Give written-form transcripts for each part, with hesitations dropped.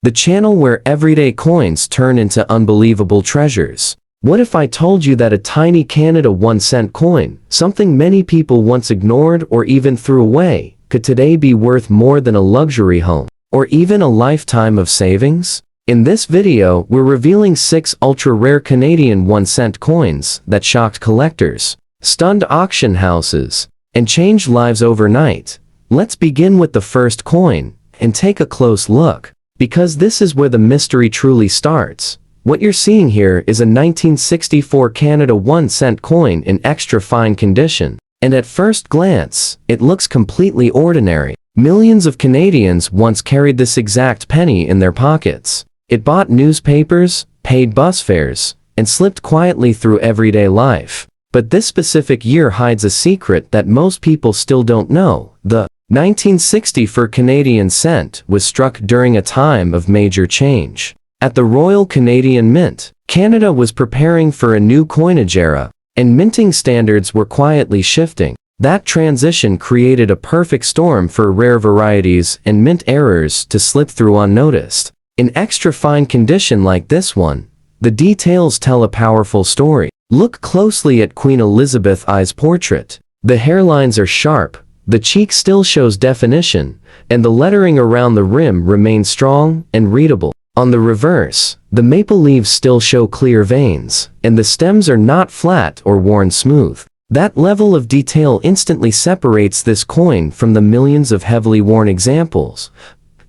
the channel where everyday coins turn into unbelievable treasures. What if I told you that a tiny Canada 1-cent coin, something many people once ignored or even threw away, could today be worth more than a luxury home, or even a lifetime of savings? In this video, we're revealing 6 ultra-rare Canadian 1-cent coins that shocked collectors, stunned auction houses, and changed lives overnight. Let's begin with the first coin, and take a close look, because this is where the mystery truly starts. What you're seeing here is a 1964 Canada 1-cent coin in extra fine condition, and at first glance, it looks completely ordinary. Millions of Canadians once carried this exact penny in their pockets. It bought newspapers, paid bus fares, and slipped quietly through everyday life. But this specific year hides a secret that most people still don't know. The 1964 Canadian cent was struck during a time of major change. At the Royal Canadian Mint, Canada was preparing for a new coinage era, and minting standards were quietly shifting. That transition created a perfect storm for rare varieties and mint errors to slip through unnoticed. In extra fine condition like this one, the details tell a powerful story. Look closely at Queen Elizabeth I's portrait. The hairlines are sharp, the cheek still shows definition, and the lettering around the rim remains strong and readable. On the reverse, the maple leaves still show clear veins, and the stems are not flat or worn smooth. That level of detail instantly separates this coin from the millions of heavily worn examples.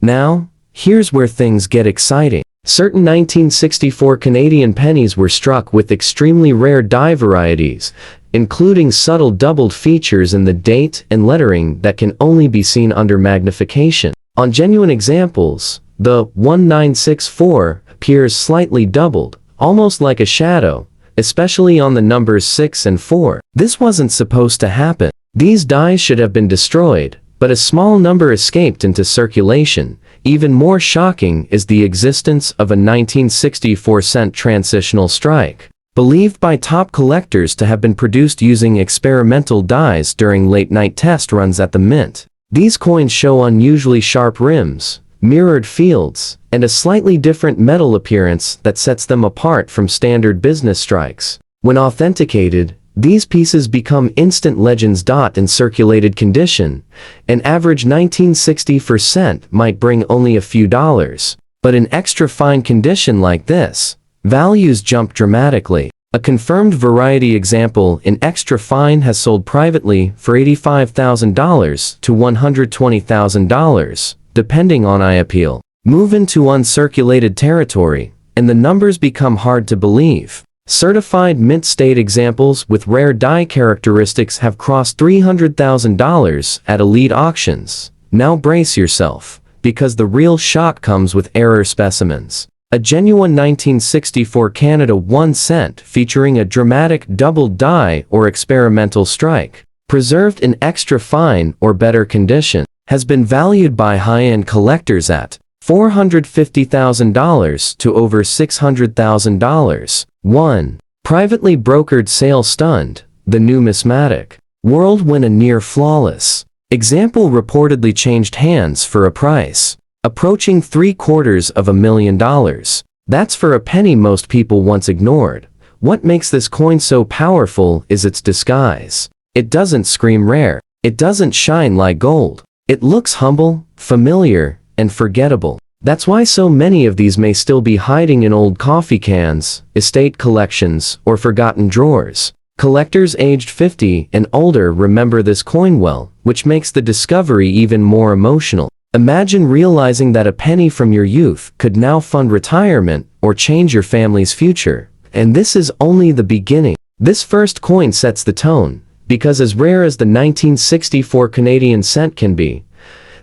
Now, here's where things get exciting. Certain 1964 Canadian pennies were struck with extremely rare die varieties, including subtle doubled features in the date and lettering that can only be seen under magnification. On genuine examples, the 1964 appears slightly doubled, almost like a shadow, especially on the numbers 6 and 4. This wasn't supposed to happen. These dies should have been destroyed, but a small number escaped into circulation. Even more shocking is the existence of a 1964 cent transitional strike, believed by top collectors to have been produced using experimental dies during late-night test runs at the mint. These coins show unusually sharp rims, mirrored fields, and a slightly different metal appearance that sets them apart from standard business strikes. When authenticated, these pieces become instant legends. In circulated condition, an average 1964 cent might bring only a few dollars, but in extra fine condition like this, values jump dramatically. A confirmed variety example in extra fine has sold privately for $85,000 to $120,000, depending on eye appeal. Move into uncirculated territory, and the numbers become hard to believe. Certified mint state examples with rare die characteristics have crossed $300,000 at elite auctions. Now brace yourself, because the real shock comes with error specimens. A genuine 1964 Canada 1 cent featuring a dramatic doubled die or experimental strike, preserved in extra fine or better condition, has been valued by high-end collectors at $450,000 to over $600,000. 1. Privately brokered sale stunned, the numismatic world when a near-flawless example reportedly changed hands for a price approaching $750,000. That's for a penny most people once ignored. What makes this coin so powerful is its disguise. It doesn't scream rare. It doesn't shine like gold. It looks humble, familiar, and forgettable. That's why so many of these may still be hiding in old coffee cans, estate collections, or forgotten drawers. Collectors aged 50 and older remember this coin well, which makes the discovery even more emotional. Imagine realizing that a penny from your youth could now fund retirement or change your family's future. And this is only the beginning. This first coin sets the tone, because as rare as the 1964 Canadian cent can be,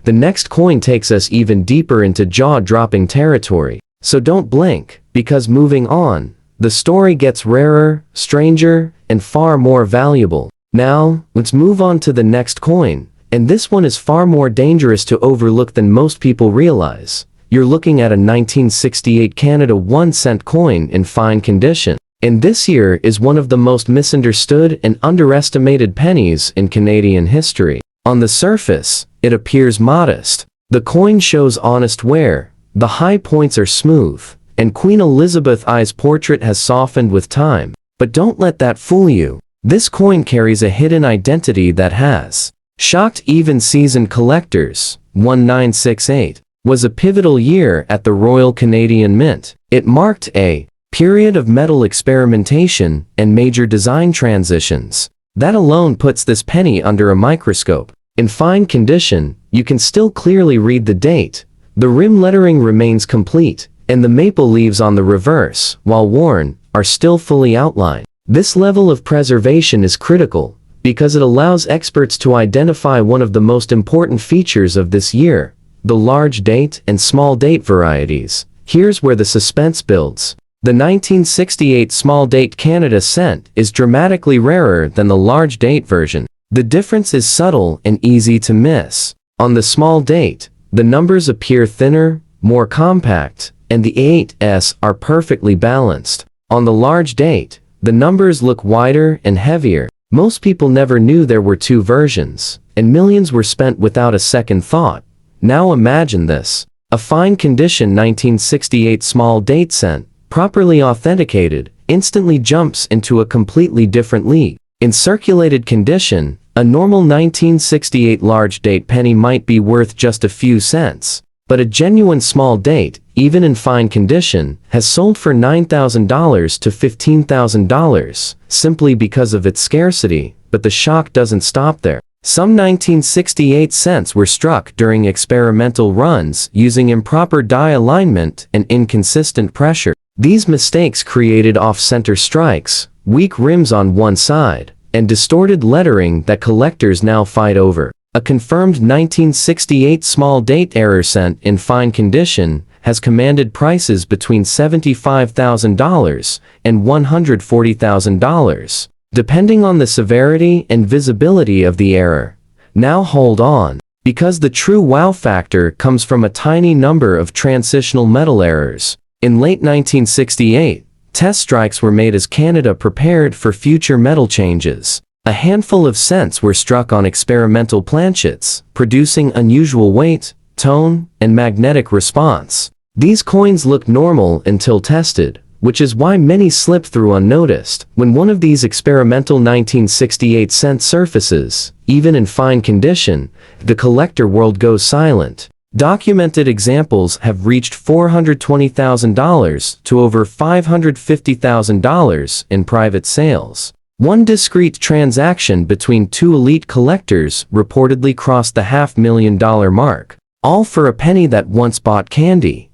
the next coin takes us even deeper into jaw-dropping territory. So don't blink, because moving on, the story gets rarer, stranger, and far more valuable. Now, let's move on to the next coin, and this one is far more dangerous to overlook than most people realize. You're looking at a 1968 Canada 1 cent coin in fine condition, and this year is one of the most misunderstood and underestimated pennies in Canadian history. On the surface, it appears modest. The coin shows honest wear, The high points are smooth, and Queen Elizabeth I's portrait has softened with time. But don't let that fool you. This coin carries a hidden identity that has shocked even seasoned collectors. 1968 was a pivotal year at the Royal Canadian Mint. It marked a period of metal experimentation and major design transitions. That alone puts this penny under a microscope. In fine condition, you can still clearly read the date. The rim lettering remains complete, and the maple leaves on the reverse, while worn, are still fully outlined. This level of preservation is critical, because it allows experts to identify one of the most important features of this year: the large date and small date varieties. Here's where the suspense builds. The 1968 small date Canada cent is dramatically rarer than the large date version. The difference is subtle and easy to miss. On the small date, the numbers appear thinner, more compact, and the 8s are perfectly balanced. On the large date, the numbers look wider and heavier. Most people never knew there were two versions, and millions were spent without a second thought. Now imagine this. A fine condition 1968 small date cent, properly authenticated, instantly jumps into a completely different league. In circulated condition, a normal 1968 large date penny might be worth just a few cents. But a genuine small date, even in fine condition, has sold for $9,000 to $15,000, simply because of its scarcity. But the shock doesn't stop there. Some 1968 cents were struck during experimental runs using improper die alignment and inconsistent pressure. These mistakes created off-center strikes, weak rims on one side, and distorted lettering that collectors now fight over. A confirmed 1968 small date error cent in fine condition has commanded prices between $75,000 and $140,000, depending on the severity and visibility of the error. Now hold on, because the true wow factor comes from a tiny number of transitional metal errors. In late 1968, test strikes were made as Canada prepared for future metal changes. A handful of cents were struck on experimental planchets, producing unusual weight, tone, and magnetic response. These coins look normal until tested, which is why many slip through unnoticed. When one of these experimental 1968 cent surfaces, even in fine condition, the collector world goes silent. Documented examples have reached $420,000 to over $550,000 in private sales. One discrete transaction between two elite collectors reportedly crossed the $500,000 mark, all for a penny that once bought candy.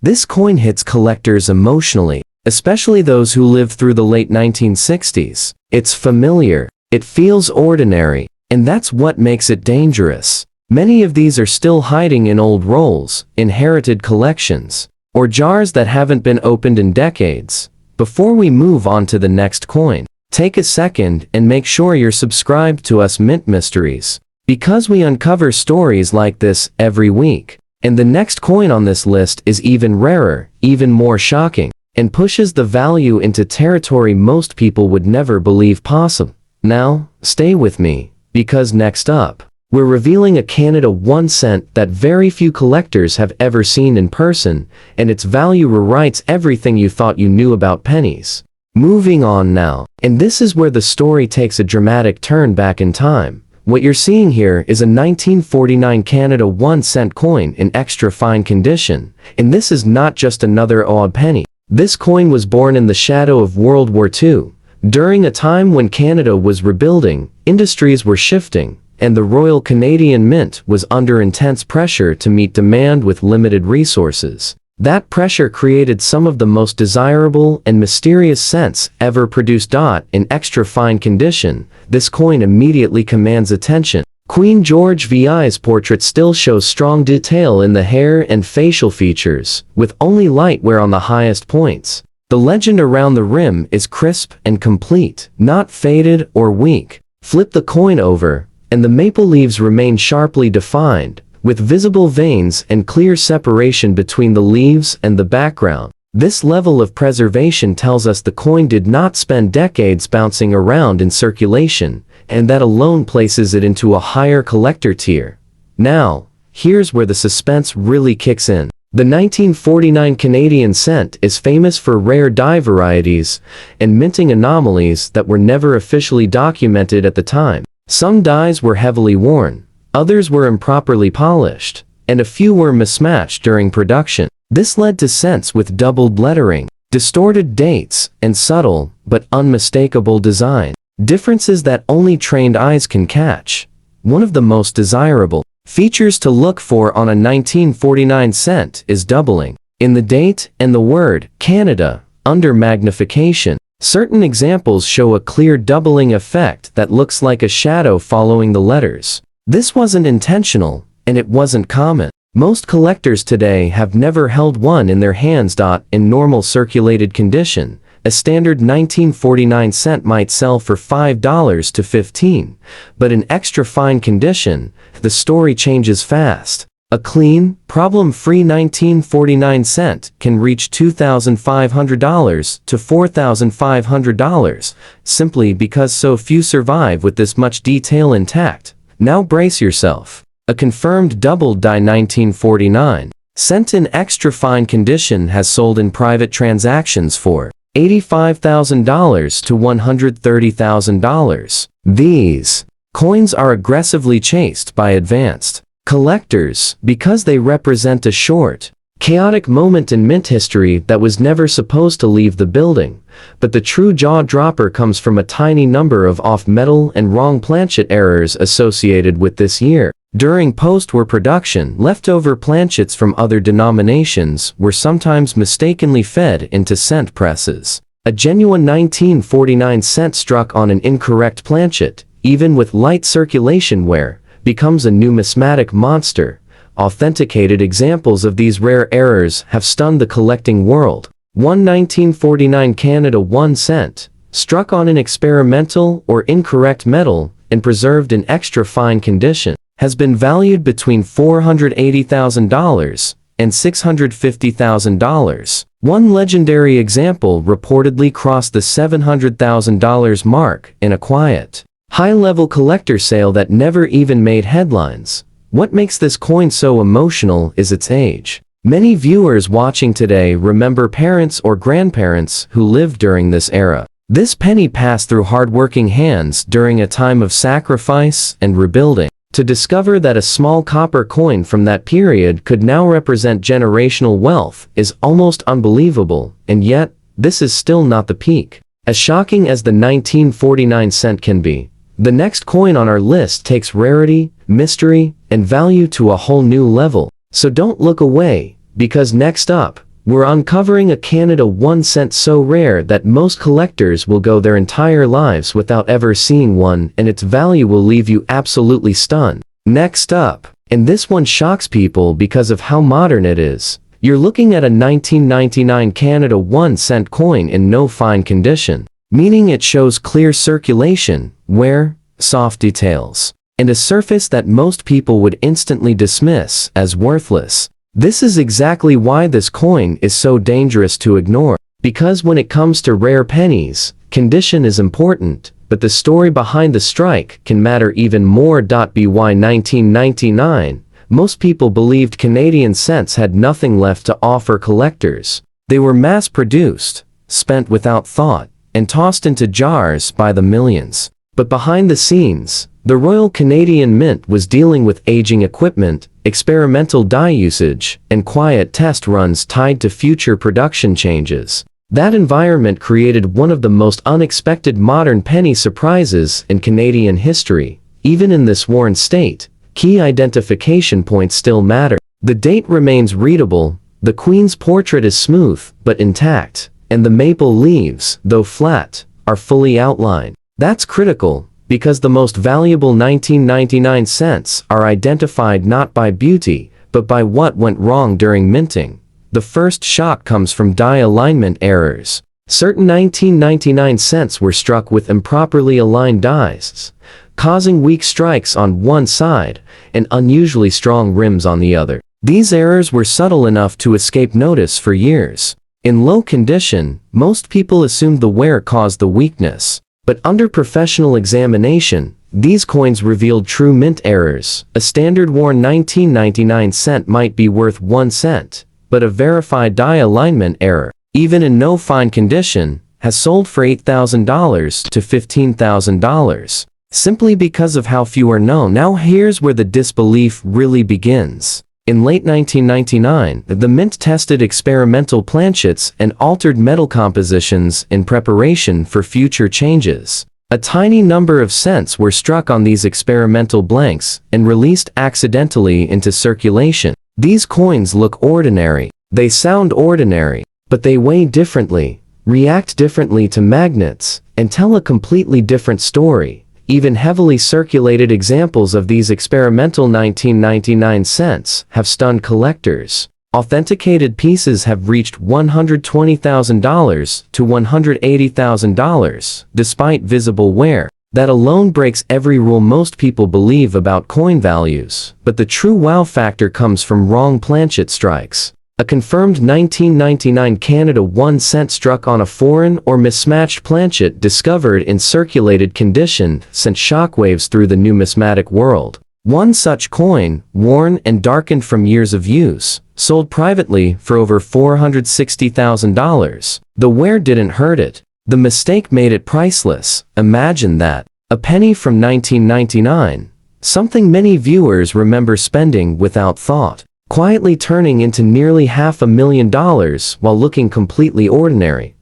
This coin hits collectors emotionally, especially those who lived through the late 1960s. It's familiar, it feels ordinary, and that's what makes it dangerous. Many of these are still hiding in old rolls, inherited collections, or jars that haven't been opened in decades. Before we move on to the next coin, take a second and make sure you're subscribed to us Mint Mysteries, because we uncover stories like this every week. And the next coin on this list is even rarer, even more shocking, and pushes the value into territory most people would never believe possible. Now, stay with me, because next up, we're revealing a Canada 1 cent that very few collectors have ever seen in person, and its value rewrites everything you thought you knew about pennies. Moving on now, and this is where the story takes a dramatic turn back in time. What you're seeing here is a 1949 Canada 1 cent coin in extra fine condition, and this is not just another odd penny. This coin was born in the shadow of World War II, during a time when Canada was rebuilding, industries were shifting, and the Royal Canadian Mint was under intense pressure to meet demand with limited resources. That pressure created some of the most desirable and mysterious cents ever produced. In extra fine condition, this coin immediately commands attention. Queen George VI's portrait still shows strong detail in the hair and facial features, with only light wear on the highest points. The legend around the rim is crisp and complete, not faded or weak. Flip the coin over, and the maple leaves remain sharply defined, with visible veins and clear separation between the leaves and the background. This level of preservation tells us the coin did not spend decades bouncing around in circulation, and that alone places it into a higher collector tier. Now, here's where the suspense really kicks in. The 1949 Canadian cent is famous for rare die varieties and minting anomalies that were never officially documented at the time. Some dies were heavily worn, others were improperly polished, and a few were mismatched during production. This led to cents with doubled lettering, distorted dates, and subtle but unmistakable design. Differences that only trained eyes can catch. One of the most desirable features to look for on a 1949 cent is doubling in the date and the word Canada under magnification. Certain examples show a clear doubling effect that looks like a shadow following the letters. This wasn't intentional, and it wasn't common. Most collectors today have never held one in their hands. In normal circulated condition, a standard 1949 cent might sell for $5 to $15, but in extra fine condition, the story changes fast. A clean, problem-free 1949 cent can reach $2,500 to $4,500, simply because so few survive with this much detail intact. Now brace yourself. A confirmed doubled die 1949 cent in extra fine condition has sold in private transactions for $85,000 to $130,000. These coins are aggressively chased by advanced collectors because they represent a short, chaotic moment in mint history that was never supposed to leave the building, but the true jaw-dropper comes from a tiny number of off-metal and wrong planchet errors associated with this year. During post-war production, leftover planchets from other denominations were sometimes mistakenly fed into cent presses. A genuine 1949 cent struck on an incorrect planchet, even with light circulation wear, becomes a numismatic monster. Authenticated examples of these rare errors have stunned the collecting world. One 1949 Canada 1 cent, struck on an experimental or incorrect metal and preserved in extra fine condition, has been valued between $480,000 and $650,000. One legendary example reportedly crossed the $700,000 mark in a quiet, high-level collector sale that never even made headlines. What makes this coin so emotional is its age. Many viewers watching today remember parents or grandparents who lived during this era. This penny passed through hard-working hands during a time of sacrifice and rebuilding. To discover that a small copper coin from that period could now represent generational wealth is almost unbelievable, and yet, this is still not the peak. As shocking as the 1949 cent can be, the next coin on our list takes rarity, mystery, and value to a whole new level. So don't look away, because next up, we're uncovering a Canada 1 cent so rare that most collectors will go their entire lives without ever seeing one, and its value will leave you absolutely stunned. Next up, and this one shocks people because of how modern it is, you're looking at a 1999 Canada 1 cent coin in no fine condition, meaning it shows clear circulation, wear, soft details, and a surface that most people would instantly dismiss as worthless. This is exactly why this coin is so dangerous to ignore, because when it comes to rare pennies, condition is important, but the story behind the strike can matter even more. By 1999, most people believed Canadian cents had nothing left to offer collectors. They were mass-produced, spent without thought, and tossed into jars by the millions. But behind the scenes, the Royal Canadian Mint was dealing with aging equipment, experimental die usage, and quiet test runs tied to future production changes. That environment created one of the most unexpected modern penny surprises in Canadian history. Even in this worn state, key identification points still matter. The date remains readable, the Queen's portrait is smooth but intact, and the maple leaves, though flat, are fully outlined. That's critical, because the most valuable 1999 cents are identified not by beauty, but by what went wrong during minting. The first shock comes from die alignment errors. Certain 1999 cents were struck with improperly aligned dies, causing weak strikes on one side and unusually strong rims on the other. These errors were subtle enough to escape notice for years. In low condition, most people assumed the wear caused the weakness. But under professional examination, these coins revealed true mint errors. A standard worn 1999 cent might be worth 1 cent, but a verified die alignment error, even in no fine condition, has sold for $8,000 to $15,000. Simply because of how few are known. Now here's where the disbelief really begins. In late 1999, the Mint tested experimental planchets and altered metal compositions in preparation for future changes. A tiny number of cents were struck on these experimental blanks and released accidentally into circulation. These coins look ordinary, they sound ordinary, but they weigh differently, react differently to magnets, and tell a completely different story. Even heavily circulated examples of these experimental 1999 cents have stunned collectors. Authenticated pieces have reached $120,000 to $180,000, despite visible wear. That alone breaks every rule most people believe about coin values. But the true wow factor comes from wrong planchet strikes. A confirmed 1999 Canada 1 cent struck on a foreign or mismatched planchet discovered in circulated condition sent shockwaves through the numismatic world. One such coin, worn and darkened from years of use, sold privately for over $460,000. The wear didn't hurt it. The mistake made it priceless. Imagine that. A penny from 1999. Something many viewers remember spending without thought, quietly turning into nearly $500,000 while looking completely ordinary.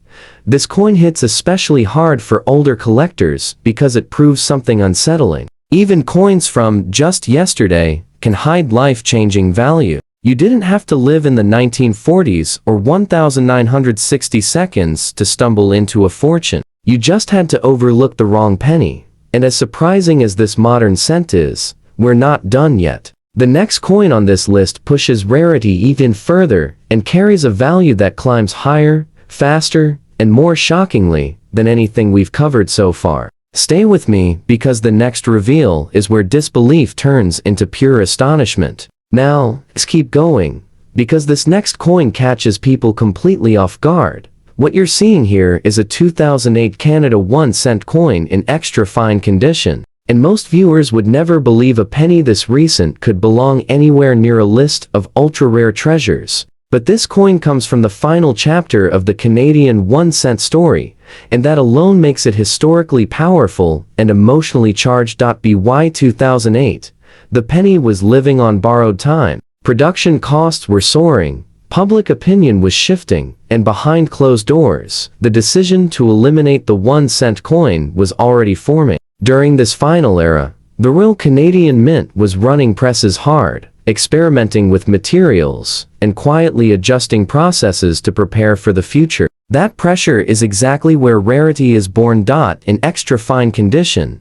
This coin hits especially hard for older collectors because it proves something unsettling. Even coins from just yesterday can hide life-changing value. You didn't have to live in the 1940s or 1960 seconds to stumble into a fortune. You just had to overlook the wrong penny. And as surprising as this modern cent is, we're not done yet. The next coin on this list pushes rarity even further and carries a value that climbs higher, faster, and more shockingly than anything we've covered so far. Stay with me because the next reveal is where disbelief turns into pure astonishment. Now, let's keep going, because this next coin catches people completely off guard. What you're seeing here is a 2008 Canada 1 cent coin in extra fine condition. And most viewers would never believe a penny this recent could belong anywhere near a list of ultra-rare treasures. But this coin comes from the final chapter of the Canadian 1 cent story, and that alone makes it historically powerful and emotionally charged. By 2008, the penny was living on borrowed time. Production costs were soaring, public opinion was shifting, and behind closed doors, the decision to eliminate the 1 cent coin was already forming. During this final era, the Royal Canadian Mint was running presses hard, experimenting with materials, and quietly adjusting processes to prepare for the future. That pressure is exactly where rarity is born. In extra fine condition,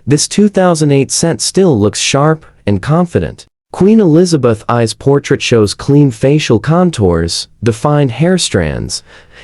this 2008 cent still looks sharp and confident. Queen Elizabeth I's portrait shows clean facial contours, defined hair strands,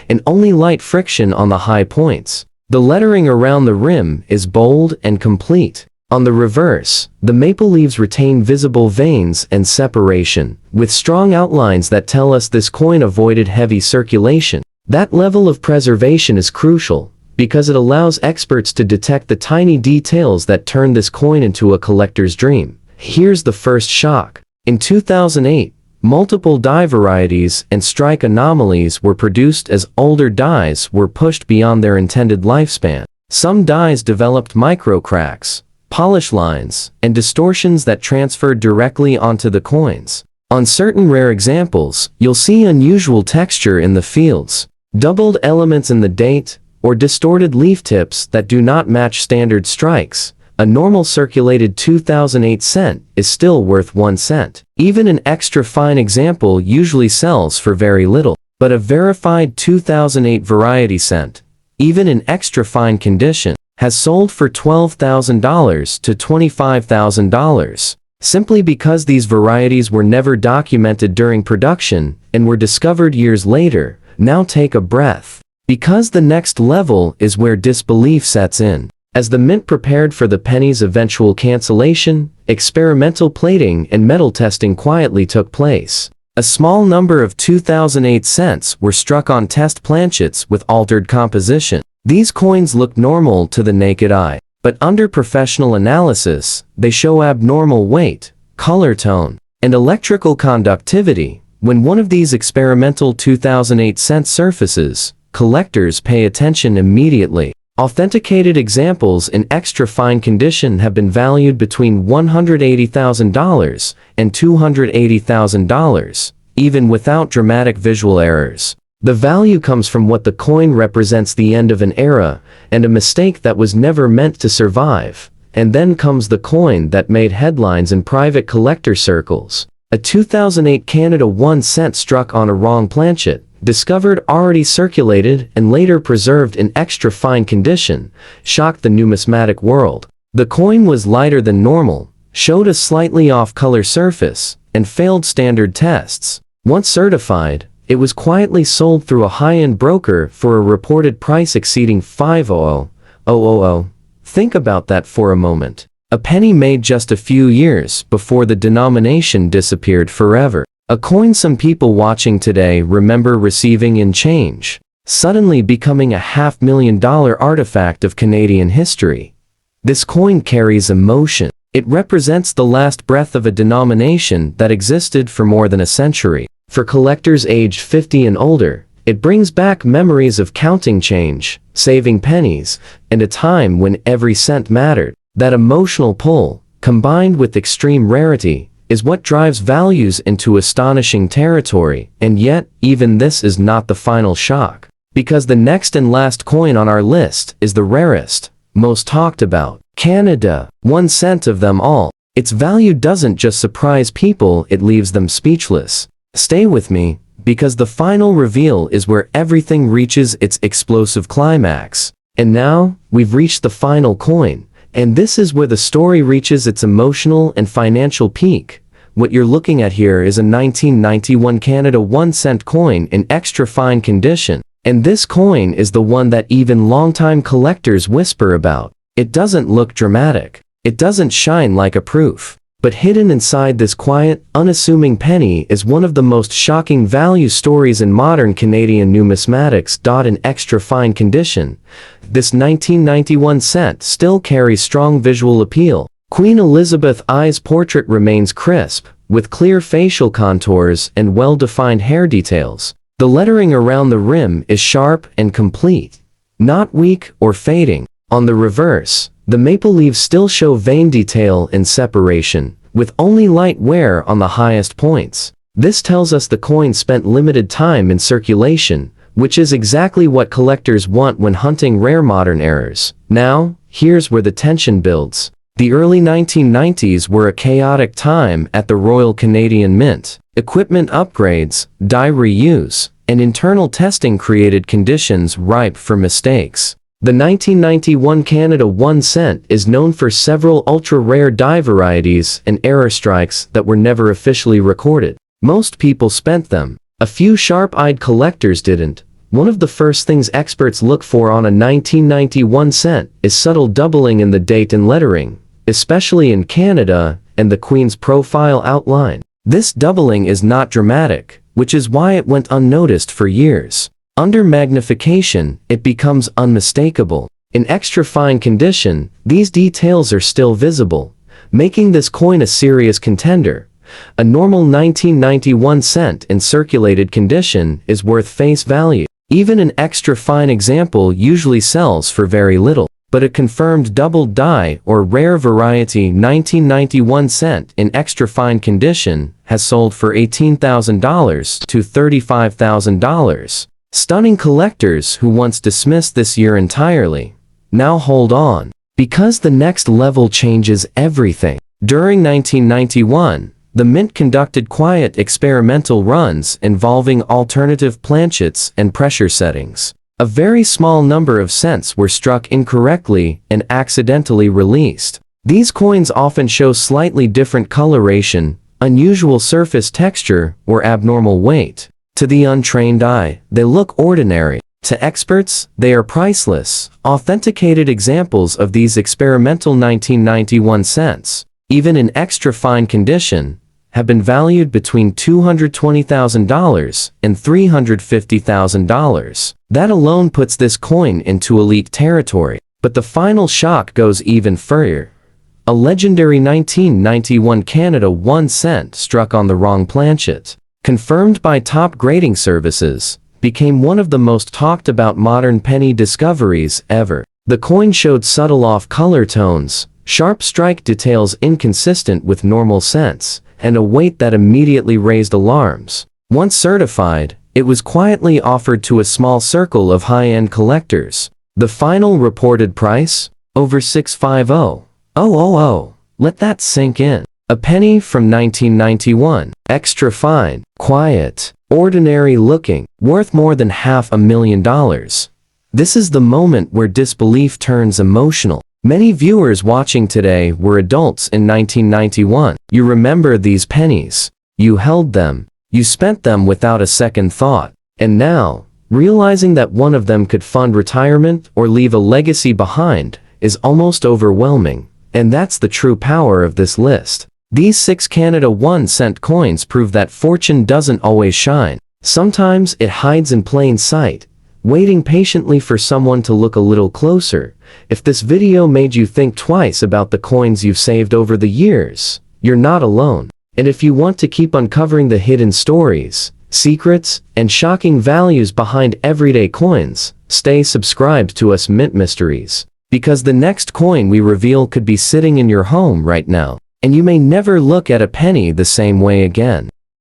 and only light friction on the high points. The lettering around the rim is bold and complete. On the reverse, the maple leaves retain visible veins and separation, with strong outlines that tell us this coin avoided heavy circulation. That level of preservation is crucial, because it allows experts to detect the tiny details that turn this coin into a collector's dream. Here's the first shock. In 2008, multiple die varieties and strike anomalies were produced as older dies were pushed beyond their intended lifespan. Some dies developed micro cracks, polish lines, and distortions that transferred directly onto the coins. On certain rare examples, you'll see unusual texture in the fields, doubled elements in the date, or distorted leaf tips that do not match standard strikes. A normal circulated 2008 cent is still worth 1 cent. Even an extra fine example usually sells for very little. But a verified 2008 variety cent, even in extra fine condition, has sold for $12,000 to $25,000. Simply because these varieties were never documented during production and were discovered years later. Now take a breath. Because the next level is where disbelief sets in. As the Mint prepared for the penny's eventual cancellation, experimental plating and metal testing quietly took place. A small number of 2008 cents were struck on test planchets with altered composition. These coins look normal to the naked eye, but under professional analysis, they show abnormal weight, color tone, and electrical conductivity. When one of these experimental 2008 cent surfaces, collectors pay attention immediately. Authenticated examples in extra fine condition have been valued between $180,000 and $280,000, even without dramatic visual errors. The value comes from what the coin represents the end of an era and a mistake that was never meant to survive. And then comes the coin that made headlines in private collector circles. A 2008 Canada 1 cent struck on a wrong planchet, discovered already circulated and later preserved in extra fine condition, shocked the numismatic world. The coin was lighter than normal, showed a slightly off-color surface, and failed standard tests. Once certified, it was quietly sold through a high-end broker for a reported price exceeding $500,000. Think about that for a moment. A penny made just a few years before the denomination disappeared forever. A coin some people watching today remember receiving in change, suddenly becoming a $500,000 artifact of Canadian history. This coin carries emotion. It represents the last breath of a denomination that existed for more than a century. For collectors aged 50 and older, it brings back memories of counting change, saving pennies, and a time when every cent mattered. That emotional pull, combined with extreme rarity, is what drives values into astonishing territory. And yet, even this is not the final shock. Because the next and last coin on our list is the rarest, most talked about. Canada, 1 cent of them all. Its value doesn't just surprise people, it leaves them speechless. Stay with me, because the final reveal is where everything reaches its explosive climax. And now, we've reached the final coin, and this is where the story reaches its emotional and financial peak. What you're looking at here is a 1991 Canada 1 cent coin in extra fine condition. And this coin is the one that even longtime collectors whisper about. It doesn't look dramatic. It doesn't shine like a proof. But hidden inside this quiet, unassuming penny is one of the most shocking value stories in modern Canadian numismatics. In extra fine condition, this 1991 cent still carries strong visual appeal. Queen Elizabeth I's portrait remains crisp, with clear facial contours and well-defined hair details. The lettering around the rim is sharp and complete, not weak or fading. On the reverse, the maple leaves still show vein detail and separation, with only light wear on the highest points. This tells us the coin spent limited time in circulation, which is exactly what collectors want when hunting rare modern errors. Now, here's where the tension builds. The early 1990s were a chaotic time at the Royal Canadian Mint. Equipment upgrades, die reuse, and internal testing created conditions ripe for mistakes. The 1991 Canada 1 cent is known for several ultra-rare die varieties and error strikes that were never officially recorded. Most people spent them. A few sharp-eyed collectors didn't. One of the first things experts look for on a 1991 cent is subtle doubling in the date and lettering, especially in Canada, and the Queen's profile outline. This doubling is not dramatic, which is why it went unnoticed for years. Under magnification, it becomes unmistakable. In extra fine condition, these details are still visible, making this coin a serious contender. A normal 1991 cent in circulated condition is worth face value. Even an extra fine example usually sells for very little. But a confirmed doubled die or rare variety 1991 cent in extra fine condition has sold for $18,000 to $35,000. Stunning collectors who once dismissed this year entirely. Now hold on, because the next level changes everything. During 1991, the Mint conducted quiet experimental runs involving alternative planchets and pressure settings. A very small number of cents were struck incorrectly and accidentally released. These coins often show slightly different coloration, unusual surface texture, or abnormal weight. To the untrained eye, they look ordinary. To experts, they are priceless, authenticated examples of these experimental 1991 cents, even in extra fine condition, have been valued between $220,000 and $350,000. That alone puts this coin into elite territory. But the final shock goes even further. A legendary 1991 Canada 1 cent struck on the wrong planchet. confirmed by top grading services, became one of the most talked about modern penny discoveries ever. The coin showed subtle off-color tones, sharp strike details inconsistent with normal cents, and a weight that immediately raised alarms. Once certified, it was quietly offered to a small circle of high-end collectors. The final reported price? Over $650,000. Let that sink in. A penny from 1991. Extra fine, quiet, ordinary looking, worth more than $500,000. This is the moment where disbelief turns emotional. Many viewers watching today were adults in 1991. You remember these pennies. You held them. You spent them without a second thought. And now, realizing that one of them could fund retirement or leave a legacy behind is almost overwhelming. And that's the true power of this list. These 6 Canada 1-cent coins prove that fortune doesn't always shine. Sometimes it hides in plain sight, waiting patiently for someone to look a little closer. If this video made you think twice about the coins you've saved over the years, you're not alone. And if you want to keep uncovering the hidden stories, secrets, and shocking values behind everyday coins, stay subscribed to us Mint Mysteries. Because the next coin we reveal could be sitting in your home right now, and you may never look at a penny the same way again.